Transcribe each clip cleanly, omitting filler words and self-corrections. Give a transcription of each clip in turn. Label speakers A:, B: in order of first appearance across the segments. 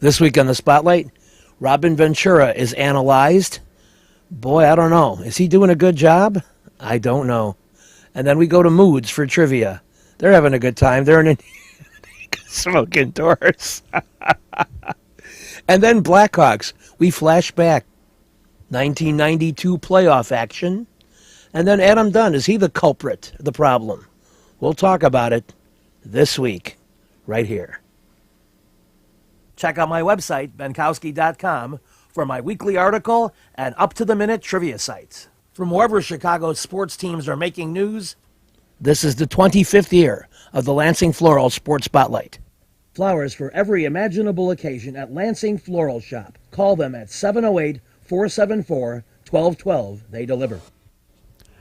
A: This week on the Spotlight, Robin Ventura is analyzed. Boy, I don't know. Is he doing a good job? I don't know. And then we go to Moods for trivia. They're having a good time. They're in smoking doors. And then Blackhawks. We flash back. 1992 playoff action. And then Adam Dunn. Is he the culprit, the problem? We'll talk about it this week, right here. Check out my website, benkowski.com, for my weekly article and up-to-the-minute trivia sites. From wherever Chicago's sports teams are making news, this is the 25th year of the Lansing Floral Sports Spotlight. Flowers for every imaginable occasion at Lansing Floral Shop. Call them at 708-474-1212. They deliver.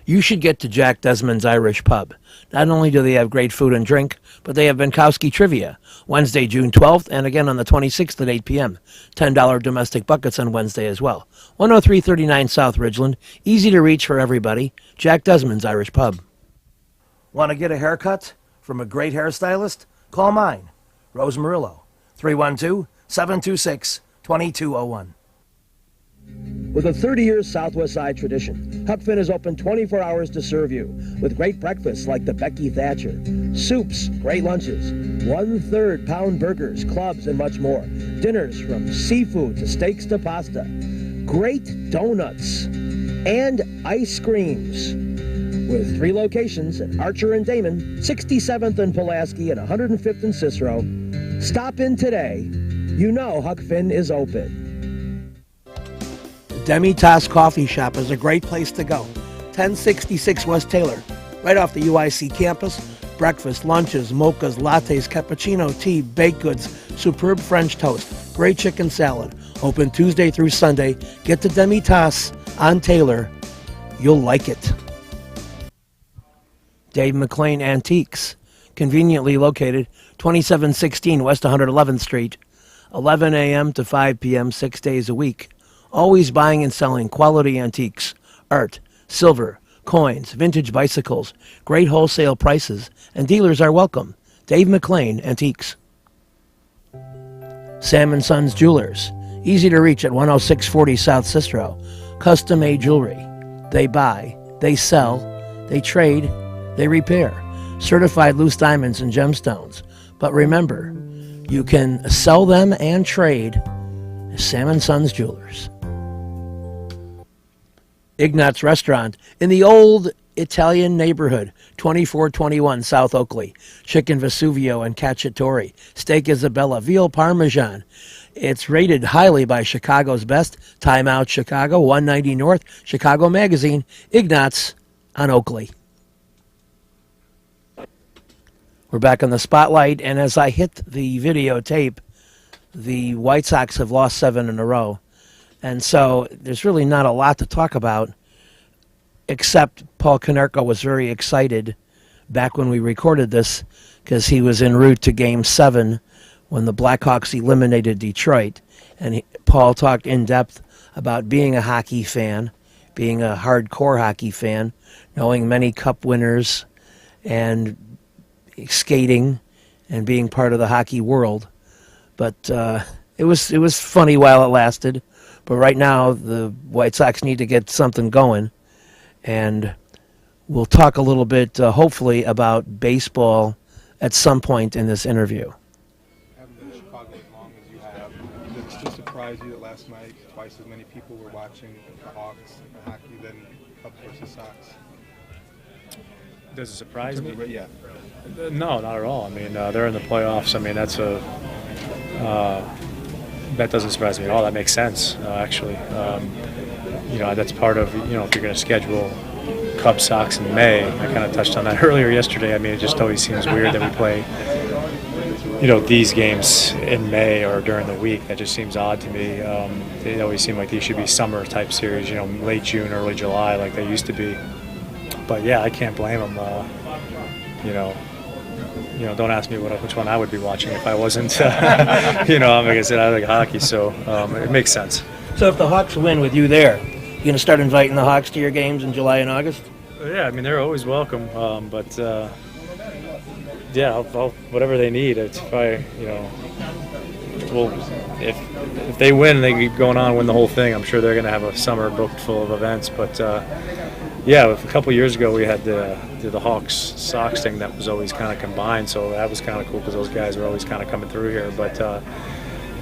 A: You should get to Jack Desmond's Irish Pub. Not only do they have great food and drink, but they have Benkowski Trivia, Wednesday, June 12th, and again on the 26th at 8 p.m. $10 domestic buckets on Wednesday as well. 10339 South Ridgeland, easy to reach for everybody. Jack Desmond's Irish Pub. Want to get a haircut from a great hairstylist? Call mine, Rose Murillo, 312-726-2201. With a 30-year Southwest Side tradition, Huck Finn is open 24 hours to serve you with great breakfasts like the Becky Thatcher, soups, great lunches, 1/3 pound burgers, clubs, and much more. Dinners from seafood to steaks to pasta, great donuts, and ice creams. With 3 locations at Archer and Damon, 67th and Pulaski, and 105th and Cicero. Stop in today. You know Huck Finn is open. Demi-Tasse Coffee Shop is a great place to go. 1066 West Taylor, right off the UIC campus. Breakfast, lunches, mochas, lattes, cappuccino, tea, baked goods, superb French toast, great chicken salad. Open Tuesday through Sunday. Get to Demi-Tasse on Taylor. You'll like it. Dave McLean Antiques, conveniently located 2716 West 111th Street, 11 a.m. to 5 p.m. 6 days a week. Always buying and selling quality antiques, art, silver, coins, vintage bicycles, great wholesale prices, and dealers are welcome. Dave McLean Antiques. Sam & Sons Jewelers, easy to reach at 10640 South Cicero. Custom-made jewelry. They buy, they sell, they trade, they repair. Certified loose diamonds and gemstones. But remember, you can sell them and trade. Sam & Sons Jewelers. Ignat's Restaurant in the old Italian neighborhood, 2421 South Oakley. Chicken Vesuvio and Cacciatore. Steak Isabella, veal Parmesan. It's rated highly by Chicago's Best. Time Out Chicago, 190 North, Chicago Magazine. Ignat's on Oakley. We're back on the Spotlight, and as I hit the videotape, the White Sox have lost 7 in a row. And so there's really not a lot to talk about, except Paul Konerko was very excited back when we recorded this because he was en route to Game 7 when the Blackhawks eliminated Detroit. And Paul talked in depth about being a hockey fan, being a hardcore hockey fan, knowing many cup winners and skating and being part of the hockey world. But it was funny while it lasted. But right now, the White Sox need to get something going. And we'll talk a little bit, hopefully, about baseball at some point in this interview.
B: Having been in Chicago as long as you have, did it still surprise you that last night twice as many people were watching the Hawks and hockey than Cubs versus Sox?
C: Does it surprise me?
B: Yeah.
C: No, not at all. I mean, they're in the playoffs. I mean, that's that doesn't surprise me at all. That makes sense, actually. That's part of, if you're going to schedule Cubs Sox in May. I kind of touched on that earlier yesterday. I mean, it just always seems weird that we play, these games in May or during the week. That just seems odd to me. They always seem like these should be summer type series, late June, early July, like they used to be. But yeah, I can't blame them. Don't ask me which one I would be watching if I wasn't. Like I said, I like hockey, so it makes sense.
A: So if the Hawks win with you there, you going to start inviting the Hawks to your games in July and August?
C: Yeah, I mean, they're always welcome, but yeah, I'll whatever they need. It's probably, well, if they win and they keep going on, win the whole thing, I'm sure they're going to have a summer booked full of events. But yeah, a couple years ago we had the Hawks Sox thing that was always kind of combined, so that was kind of cool because those guys were always kind of coming through here. But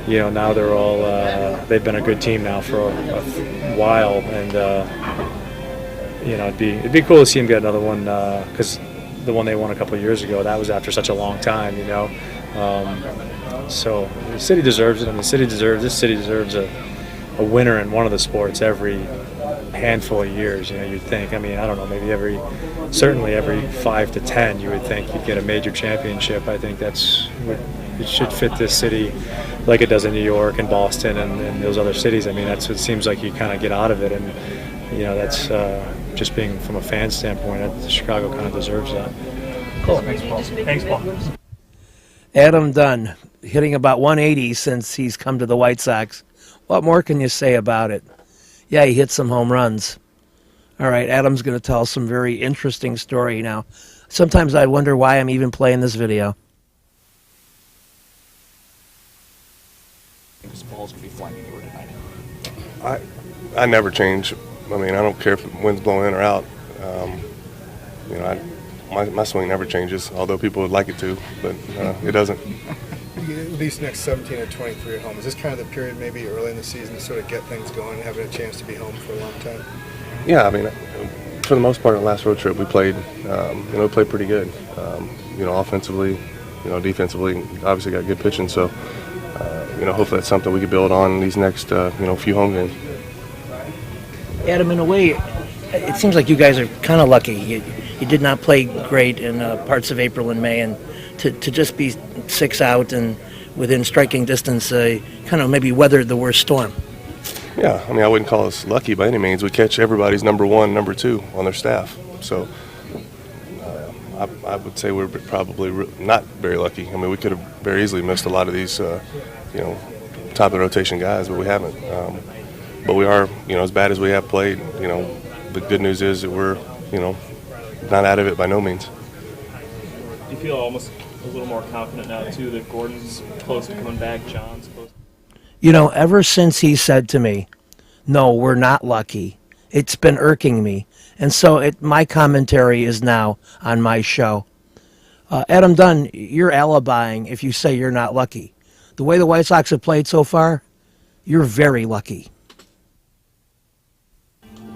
C: you know, now they're all they've been a good team now for a while, and you know, it'd be cool to see them get another one because the one they won a couple of years ago, that was after such a long time, you know. So the city deserves it. I mean, this city deserves a winner in one of the sports every handful of years. You know, you'd think. I mean, I don't know, certainly every 5 to 10, you would think you'd get a major championship. I think it should fit this city like it does in New York and Boston and those other cities. I mean, that's what it seems like you kind of get out of it, and you know, that's just being from a fan standpoint, Chicago kind of deserves that.
A: Cool.
D: Thanks, Paul.
A: Adam Dunn, hitting about 180 since he's come to the White Sox. What more can you say about it? Yeah, he hit some home runs. All right, Adam's going to tell some very interesting story now. Sometimes I wonder why I'm even playing this video.
D: This ball's going to be flying anywhere tonight.
E: I never change. I mean, I don't care if the wind's blowing in or out. You know, my swing never changes, although people would like it to, but it doesn't.
B: These next 17 or 23 at home, is this kind of the period maybe early in the season to sort of get things going, having a chance to be home for a long time?
E: Yeah, I mean, for the most part, on the last road trip, we played, we played pretty good. You know, offensively, you know, defensively, obviously got good pitching, so, you know, hopefully that's something we can build on these next, few home games.
A: Adam, in a way, it seems like you guys are kind of lucky. You did not play great in parts of April and May, and to just be 6 out and within striking distance, kind of maybe weathered the worst storm.
E: Yeah, I mean, I wouldn't call us lucky by any means. We catch everybody's number 1, number 2 on their staff. So I would say we're probably not very lucky. I mean, we could have very easily missed a lot of these, top of the rotation guys, but we haven't. But we are, as bad as we have played, the good news is that we're, not out of it by no means.
D: Do you feel almost a little more confident now, too, that Gordon's close to coming back, John's close?
A: Ever since he said to me, no, we're not lucky, it's been irking me. And so my commentary is now on my show. Adam Dunn, you're alibying if you say you're not lucky. The way the White Sox have played so far, you're very lucky.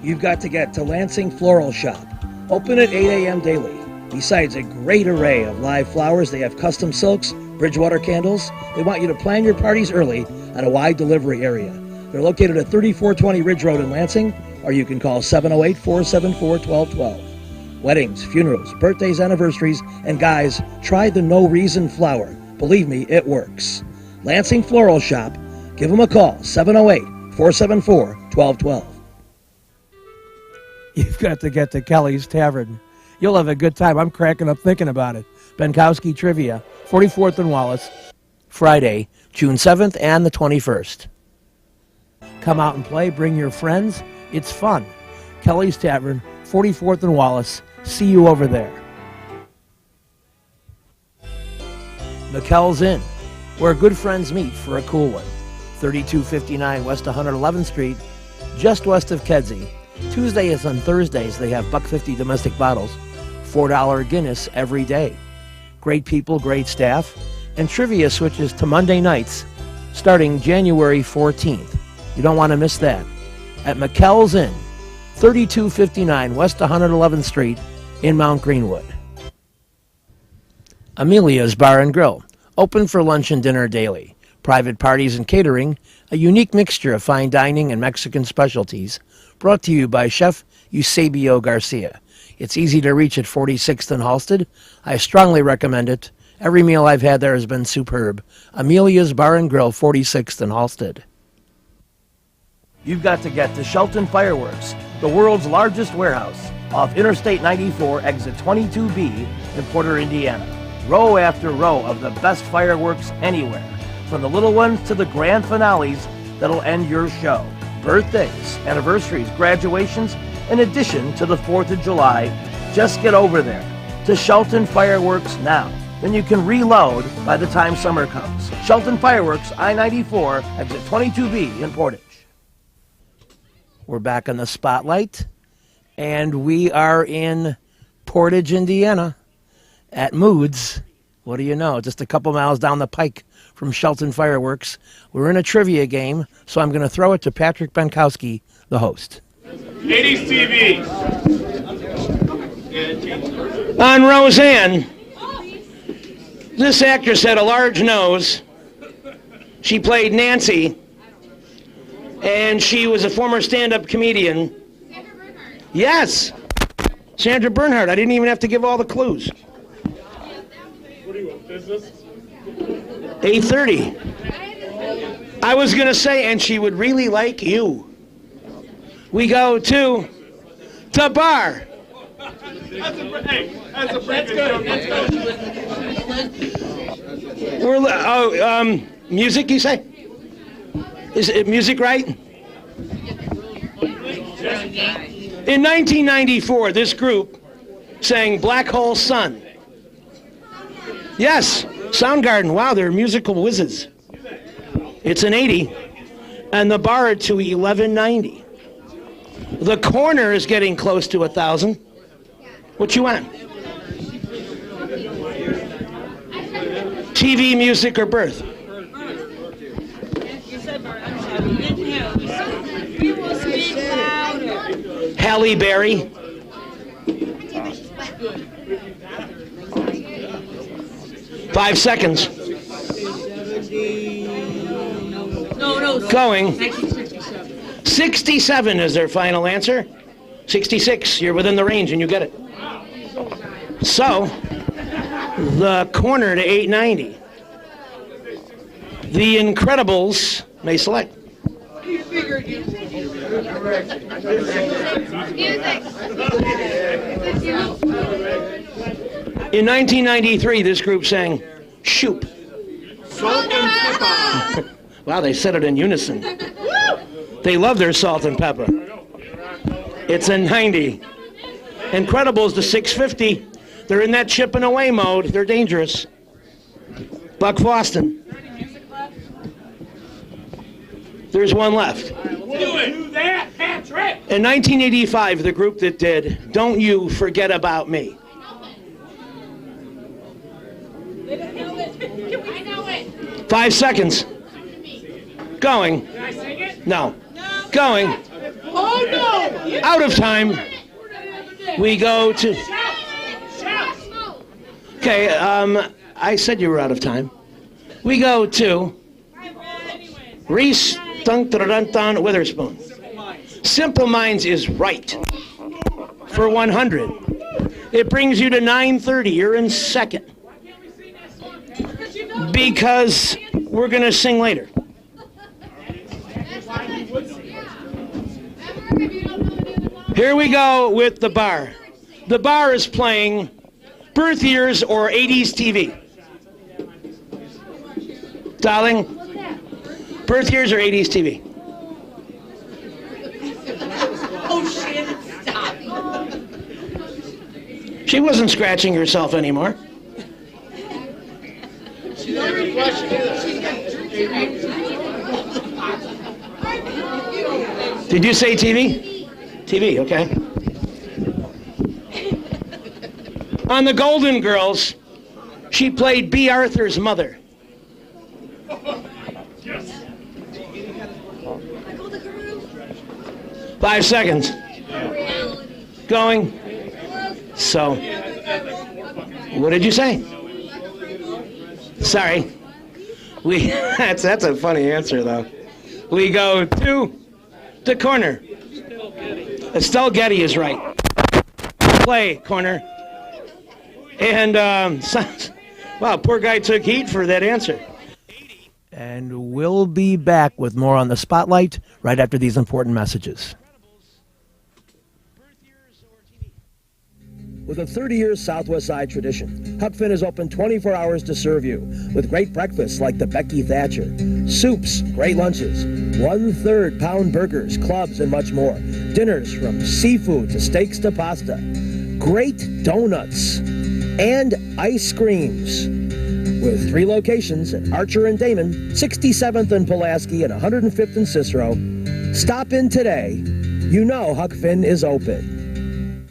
A: You've got to get to Lansing Floral Shop. Open at 8 a.m. daily. Besides a great array of live flowers, they have custom silks, Bridgewater candles. They want you to plan your parties early at a wide delivery area. They're located at 3420 Ridge Road in Lansing, or you can call 708-474-1212. Weddings, funerals, birthdays, anniversaries, and guys, try the No Reason flower. Believe me, it works. Lansing Floral Shop. Give them a call, 708-474-1212. You've got to get to Kelly's Tavern. You'll have a good time. I'm cracking up thinking about it. Benkowski Trivia, 44th and Wallace, Friday, June 7th and the 21st. Come out and play. Bring your friends. It's fun. Kelly's Tavern, 44th and Wallace. See you over there. McKell's Inn, where good friends meet for a cool one. 3259 West 111th Street, just west of Kedzie. Tuesdays and Thursdays, they have $1.50 domestic bottles, $4 Guinness every day. Great people, great staff, and trivia switches to Monday nights starting January 14th. You don't want to miss that. At McKell's Inn, 3259 West 111th Street in Mount Greenwood. Amelia's Bar and Grill, open for lunch and dinner daily. Private parties and catering, a unique mixture of fine dining and Mexican specialties, brought to you by Chef Eusebio Garcia. It's easy to reach at 46th and Halsted. I strongly recommend it. Every meal I've had there has been superb. Amelia's Bar and Grill, 46th and Halsted. You've got to get to Shelton Fireworks, the world's largest warehouse, off Interstate 94, exit 22B in Porter, Indiana. Row after row of the best fireworks anywhere, from the little ones to the grand finales that'll end your show. Birthdays, anniversaries, graduations, in addition to the 4th of July. Just get over there to Shelton Fireworks now. then you can reload by the time summer comes. Shelton Fireworks, I-94, exit 22B in Portage. We're back on the spotlight, and we are in Portage, Indiana, at Moods. What do you know? Just a couple miles down the pike from Shelton Fireworks. We're in a trivia game, so I'm going to throw it to Patrick Benkowski, the host.
D: 80s TV.
A: On Roseanne, this actress had a large nose. She played Nancy, and she was a former stand-up comedian. Sandra Bernhard. Yes, Sandra Bernhard. I didn't even have to give all the clues.
D: What do you want, business?
A: 8:30. I was going to say, and she would really like you. We go to the bar.
D: That's a pretty good.
A: Music, you say? Is it music right? In 1994, this group sang Black Hole Sun. Yes, Soundgarden. Wow, they're musical whizzes. It's an 80, and the bar to 1190. The corner is getting close to 1,000. What you want? TV, music, or birth? Halle Berry. Five seconds. Going. 67 is their final answer. 66, you're within the range and you get it. So, the corner to 890. The Incredibles may select. In 1993, this group sang Shoop. Wow, they said it in unison. They love their salt and pepper. It's a 90. Incredibles to 650. They're in that chipping away mode. They're dangerous. Buck Foston. There's one left.
D: Do that, Patrick!
A: In 1985, the group that did Don't You Forget About Me.
F: I know it.
A: 5 seconds. Going.
D: Can I sing it?
A: No. Going.
F: Oh no!
A: Out of time. We go to...
D: Shout!
A: Okay, I said you were out of time. We go to Reese Dun Witherspoon. Simple Minds is right for 100. It brings you to 930. You're in second. Because we're going to sing later. Here we go with the bar. The bar is playing birth years or 80s TV. Darling, birth years or 80s TV?
F: Oh shit! Stop.
A: She wasn't scratching herself anymore. Did you say TV? TV, okay. On the Golden Girls, she played B. Arthur's mother. 5 seconds. Going. So, what did you say? Sorry. That's a funny answer though. We go to the corner. Estelle Getty is right. Play corner. And wow, poor guy took heat for that answer. And we'll be back with more on the Spotlight right after these important messages. With a 30-year Southwest Side tradition, Huck Finn is open 24 hours to serve you with great breakfasts like the Becky Thatcher, soups, great lunches, 1/3 pound burgers, clubs, and much more. Dinners from seafood to steaks to pasta. Great donuts. and Ice Creams, with 3 locations at Archer and Damon, 67th and Pulaski, and 105th and Cicero. Stop in today. You know Huck Finn is open.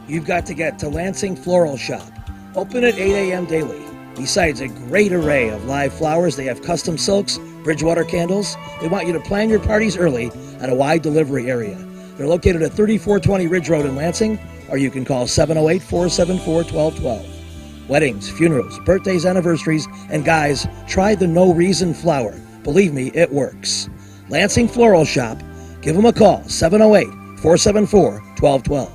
A: You've got to get to Lansing Floral Shop. Open at 8 a.m. daily. Besides a great array of live flowers, they have custom silks, Bridgewater candles. They want you to plan your parties early at a wide delivery area. They're located at 3420 Ridge Road in Lansing, or you can call 708-474-1212. Weddings, funerals, birthdays, anniversaries, and guys, try the No Reason flower. Believe me, it works. Lansing Floral Shop. Give them a call, 708-474-1212.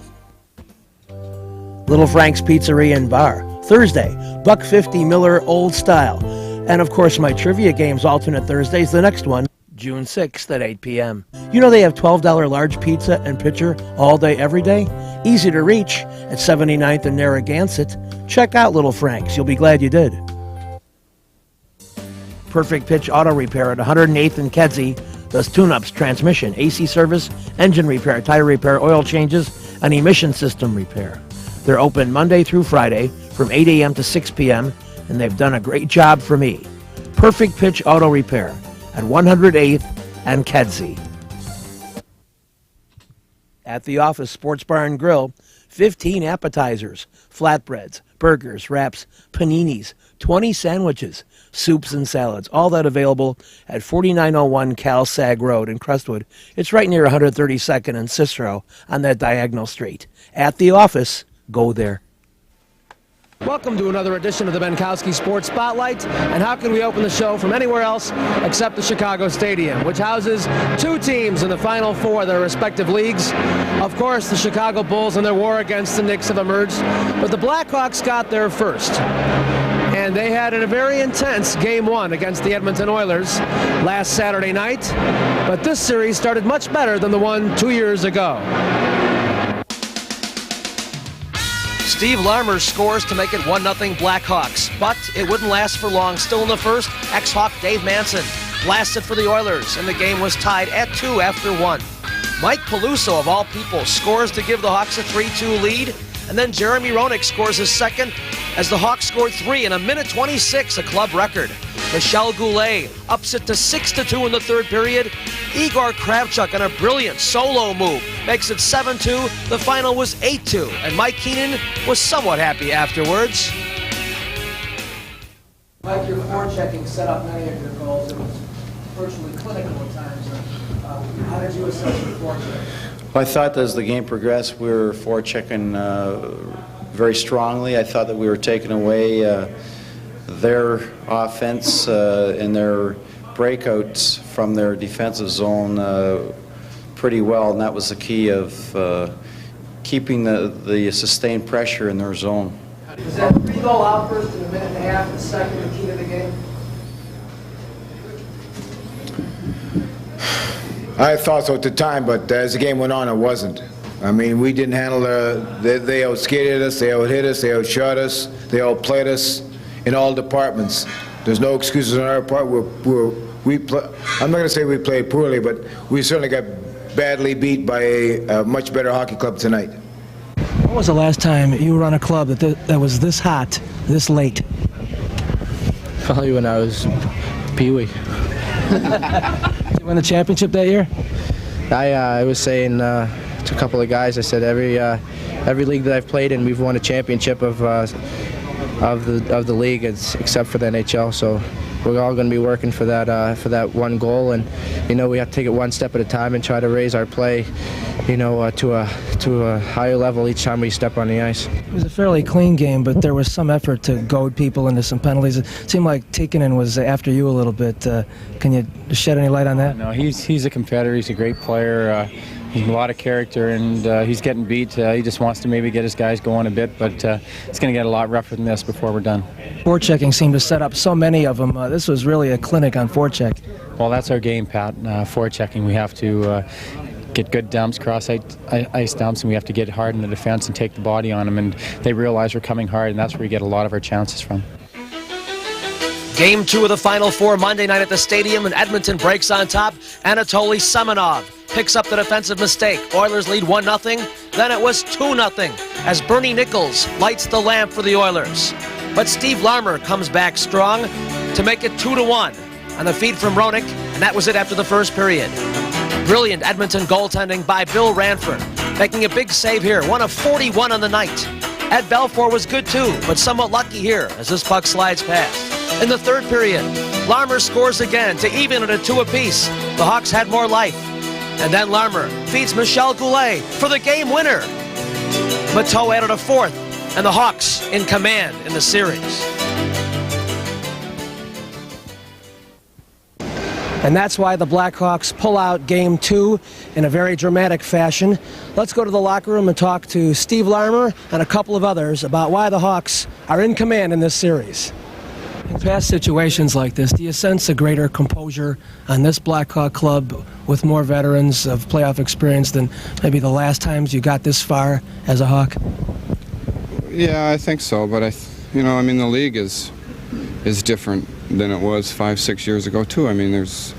A: Little Frank's Pizzeria and Bar. Thursday, $1.50 Miller Old Style. And of course, my trivia games alternate Thursdays. The next one, June 6th at 8 p.m. You know they have $12 large pizza and pitcher all day, every day? Easy to reach at 79th and Narragansett. Check out Little Frank's. You'll be glad you did. Perfect Pitch Auto Repair at 108th and Kedzie does tune-ups, transmission, AC service, engine repair, tire repair, oil changes, and emission system repair. They're open Monday through Friday from 8 a.m. to 6 p.m., and they've done a great job for me. Perfect Pitch Auto Repair at 108th and Kedzie. At the Office Sports Bar and Grill, 15 appetizers, flatbreads, burgers, wraps, paninis, 20 sandwiches, soups and salads, all that available at 4901 Cal Sag Road in Crestwood. It's right near 132nd and Cicero on that diagonal street. At the Office, go there. Welcome to another edition of the Benkowski Sports Spotlight. And how can we open the show from anywhere else except the Chicago Stadium, which houses 2 teams in the Final Four of their respective leagues. Of course, the Chicago Bulls and their war against the Knicks have emerged, but the Blackhawks got there first. And they had a very intense Game 1 against the Edmonton Oilers last Saturday night. But this series started much better than the one 2 years ago. Steve Larmer scores to make it 1-0 Blackhawks, but it wouldn't last for long. Still in the first, ex-Hawk Dave Manson blasted for the Oilers, and the game was tied at 2 after 1. Mike Peluso, of all people, scores to give the Hawks a 3-2 lead, and then Jeremy Roenick scores his second as the Hawks scored 3 in 1:26, a club record. Michel Goulet ups it to 6-2 in the third period. Igor Kravchuk on a brilliant solo move makes it 7-2. The final was 8-2, and Mike Keenan was somewhat happy afterwards. Mike, your forechecking set up many of your goals. It was virtually clinical at times. How did you assess your forechecking?
G: Well, I thought as the game progressed, we were forechecking very strongly. I thought that we were taking away their offense and their breakouts from their defensive zone pretty well, and that was the key of keeping the sustained pressure in their zone.
A: Was that 3-goal outburst in 1.5 minutes the second the key to the game?
H: I thought so at the time, but as the game went on, it wasn't. I mean, we didn't handle they outskated us, they outhit us, they outshot us, they outplayed us in all departments. There's no excuses on our part. I'm not going to say we played poorly, but we certainly got badly beat by a much better hockey club tonight.
A: When was the last time you were on a club that was this hot, this late?
I: Probably when I was Pee-wee.
A: Did you win the championship that year?
I: I was saying to a couple of guys, I said every league that I've played in, we've won a championship of the league, except for the NHL. So we're all going to be working for that one goal, and we have to take it one step at a time and try to raise our play, to a higher level each time we step on the ice.
A: It was a fairly clean game, but there was some effort to goad people into some penalties. It seemed like Tikkanen was after you a little bit. Can you shed any light on that?
J: No, he's a competitor. He's a great player. He's a lot of character, and he's getting beat. He just wants to maybe get his guys going a bit, but it's going to get a lot rougher than this before we're done.
A: Forechecking seemed to set up so many of them. This was really a clinic on forecheck.
J: Well, that's our game, Pat. Forechecking, we have to get good dumps, cross ice dumps, and we have to get hard in the defense and take the body on them, and they realize we're coming hard, and that's where we get a lot of our chances from.
A: Game 2 of the Final Four Monday night at the Stadium, and Edmonton breaks on top. Anatoly Semenov picks up the defensive mistake. Oilers lead 1-0. Then it was 2-0 as Bernie Nichols lights the lamp for the Oilers. But Steve Larmer comes back strong to make it 2-1 on the feed from Roenick, and that was it after the first period. Brilliant Edmonton goaltending by Bill Ranford, making a big save here, one of 41 on the night. Ed Belfour was good too, but somewhat lucky here as this puck slides past. In the third period, Larmer scores again to even it at 2 apiece. The Hawks had more life. And then Larmer feeds Michel Goulet for the game winner. Mateau added a fourth, and the Hawks in command in the series. And that's why the Blackhawks pull out Game 2 in a very dramatic fashion. Let's go to the locker room and talk to Steve Larmer and a couple of others about why the Hawks are in command in this series. In past situations like this, do you sense a greater composure on this Blackhawk club with more veterans of playoff experience than maybe the last times you got this far as a Hawk?
K: Yeah, I think so, but the league is different than it was 5-6 years ago too. I mean, there's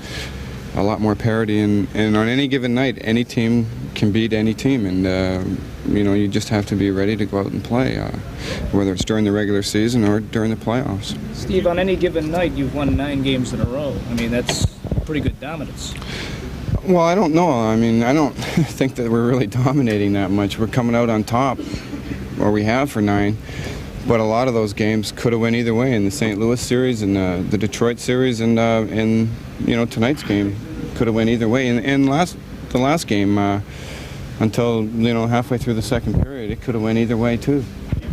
K: a lot more parity, and on any given night, any team can beat any team, and you just have to be ready to go out and play, whether it's during the regular season or during the playoffs.
L: Steve, on any given night, you've won 9 games in a row. I mean, that's pretty good dominance.
K: Well, I don't know. I mean, I don't think that we're really dominating that much. We're coming out on top, or we have for 9. But a lot of those games could have went either way in the St. Louis series and the Detroit series, and tonight's game could have went either way. And the last game, until halfway through the second period, it could have went either way too.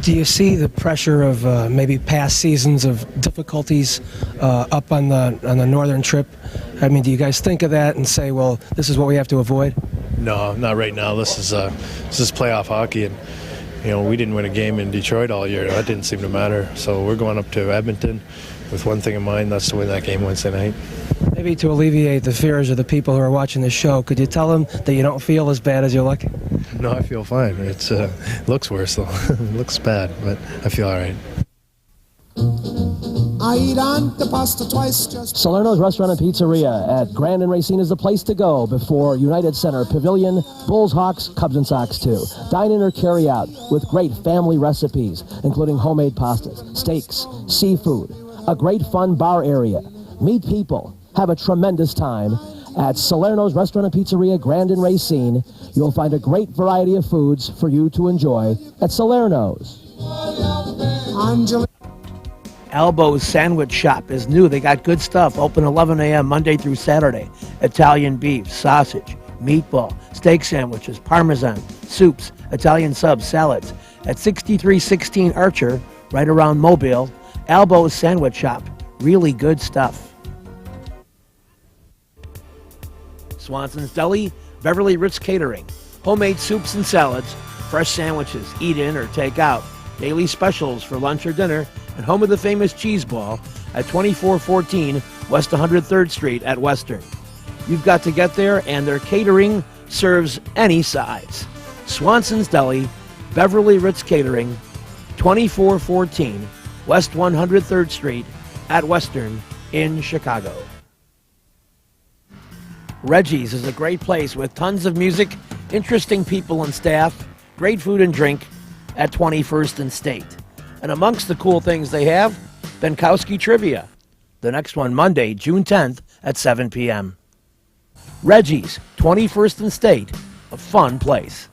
A: Do you see the pressure of maybe past seasons of difficulties up on the northern trip? I mean, do you guys think of that and say, well, this is what we have to avoid?
M: No, not right now. This is playoff hockey, and we didn't win a game in Detroit all year. That didn't seem to matter. So we're going up to Edmonton with one thing in mind, that's to win that game Wednesday night.
A: Maybe to alleviate the fears of the people who are watching the show, could you tell them that you don't feel as bad as you look?
M: No, I feel fine. It looks worse, though. It looks bad, but I feel all right.
N: I eat antipasta twice just...
A: Salerno's Restaurant and Pizzeria at Grand and Racine is the place to go before United Center Pavilion, Bulls, Hawks, Cubs, and Sox too. Dine in or carry out with great family recipes, including homemade pastas, steaks, seafood, a great fun bar area. Meet people. Have a tremendous time at Salerno's Restaurant and Pizzeria, Grand and Racine. You'll find a great variety of foods for you to enjoy at Salerno's. Elbow's Sandwich Shop is new. They got good stuff. Open 11 a.m. Monday through Saturday. Italian beef, sausage, meatball, steak sandwiches, parmesan, soups, Italian subs, salads. At 6316 Archer, right around Mobile. Elbow's Sandwich Shop. Really good stuff. Swanson's Deli, Beverly Ritz Catering. Homemade soups and salads, fresh sandwiches, eat in or take out. Daily specials for lunch or dinner, and home of the famous cheese ball at 2414 West 103rd Street at Western. You've got to get there, and their catering serves any size. Swanson's Deli, Beverly Ritz Catering, 2414 West 103rd Street at Western in Chicago. Reggie's is a great place with tons of music, interesting people and staff, great food and drink at 21st and State. And amongst the cool things they have, Benkowski Trivia. The next one Monday, June 10th at 7 p.m. Reggie's, 21st and State, a fun place.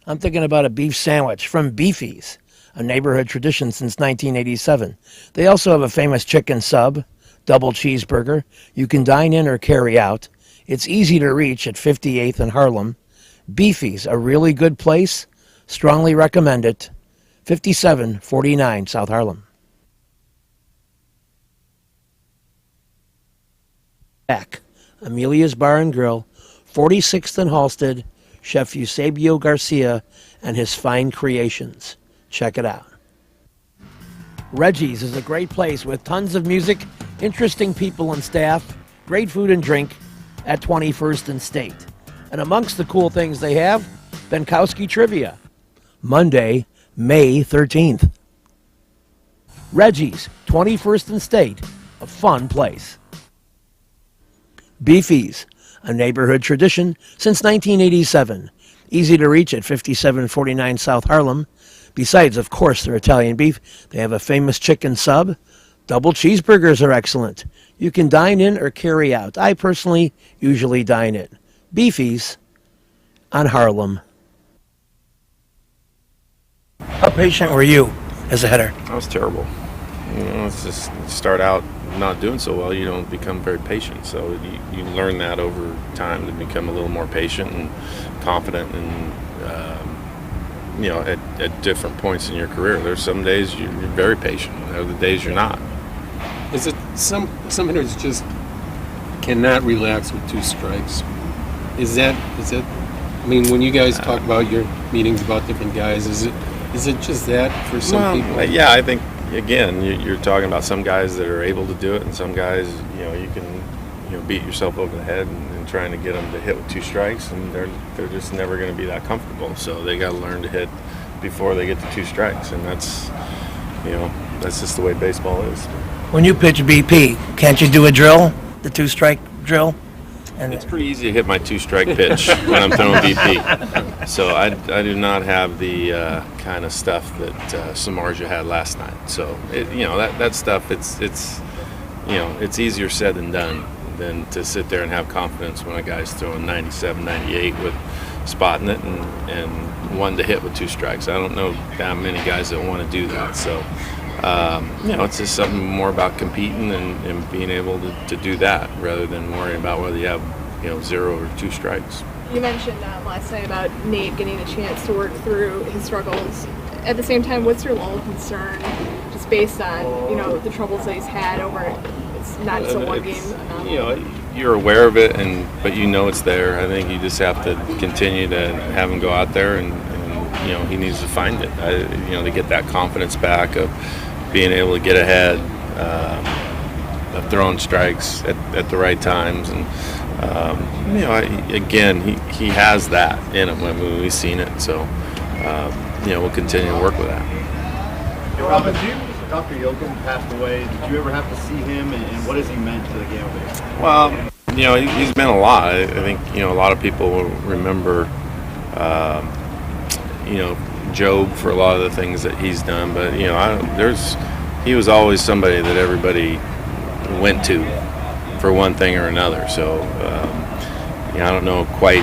A: I'm thinking about a beef sandwich from Beefy's, a neighborhood tradition since 1987. They also have a famous chicken sub, double cheeseburger. You can dine in or carry out. It's easy to reach at 58th and Harlem. Beefy's, a really good place. Strongly recommend it. 5749 South Harlem. Back, Amelia's Bar and Grill, 46th and Halsted, Chef Eusebio Garcia and his fine creations. Check it out. Reggie's is a great place with tons of music, interesting people and staff, great food and drink at 21st and State. And amongst the cool things they have, Benkowski Trivia. Monday, May 13th. Reggie's, 21st and State, a fun place. Beefy's, a neighborhood tradition since 1987. Easy to reach at 5749 South Harlem. Besides, of course, their Italian beef, they have a famous chicken sub. Double cheeseburgers are excellent. You can dine in or carry out. I personally usually dine in. Beefy's on Harlem. How patient were you as a hitter?
O: I was terrible. You know, it's just you start out not doing so well, you don't become very patient. So you learn that over time to become a little more patient and confident, and you know, at different points in your career. There's some days you're very patient, and other days you're not.
P: Is it some hitters just cannot relax with 2 strikes? Is that? I mean, when you guys talk about your meetings about different guys, is it just that for some people?
O: Yeah, I think again you're talking about some guys that are able to do it, and some guys, you know, you can beat yourself over the head and trying to get them to hit with 2 strikes, and they're just never going to be that comfortable. So they got to learn to hit before they get to 2 strikes, and that's just the way baseball is.
A: When you pitch BP, can't you do a drill, the 2-strike drill?
O: And it's pretty easy to hit my 2-strike pitch when I'm throwing BP. So I do not have the kind of stuff that Samardzija had last night. So that stuff it's easier said than done than to sit there and have confidence when a guy's throwing 97, 98 with spotting it and one to hit with 2 strikes. I don't know that many guys that want to do that. So it's just something more about competing and being able to do that rather than worrying about whether you have 0 or 2 strikes.
Q: You mentioned last night about Nate getting a chance to work through his struggles. At the same time, what's your level of concern just based on the troubles that he's had over it's not just a one-game?
O: You're aware of it, but it's there. I think you just have to continue to have him go out there and he needs to find it. To get that confidence back of being able to get ahead, of throwing strikes at the right times, and he has that in him. I mean, we've seen it, so we'll continue to work with that.
R: Hey, Robin, Dr. Yoakum passed away. Did you ever have to see him, and what has he meant to the game of baseball?
O: Well, he's meant a lot. I think a lot of people will remember Job for a lot of the things that he's done, but he was always somebody that everybody went to for one thing or another. So I don't know quite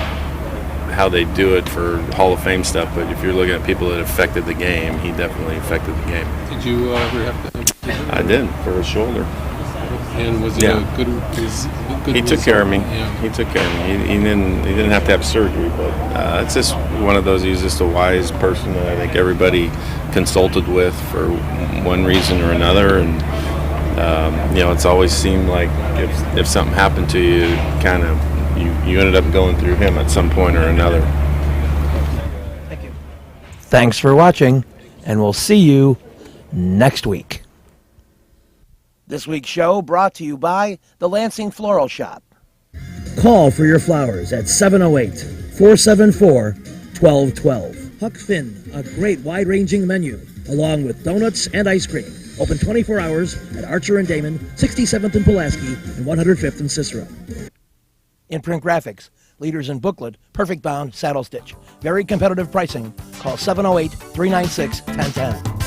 O: how they do it for Hall of Fame stuff, but if you're looking at people that affected the game, he definitely affected the game.
P: Did you ever have to?
O: I did, for his shoulder.
P: And was it a good?
O: He took care of me. Yeah. He took care of me. He didn't have to have surgery, but it's just one of those. He's just a wise person that I think everybody consulted with for one reason or another, and it's always seemed like if something happened to you, kind of you ended up going through him at some point or another.
A: Thank you. Thanks for watching, and we'll see you next week. This week's show brought to you by the Lansing Floral Shop. Call for your flowers at 708-474-1212. Huck Finn, a great wide-ranging menu, along with donuts and ice cream. Open 24 hours at Archer and Damon, 67th and Pulaski, and 105th and Cicero. In-print graphics, leaders in booklet, perfect bound, saddle stitch. Very competitive pricing. Call 708-396-1010.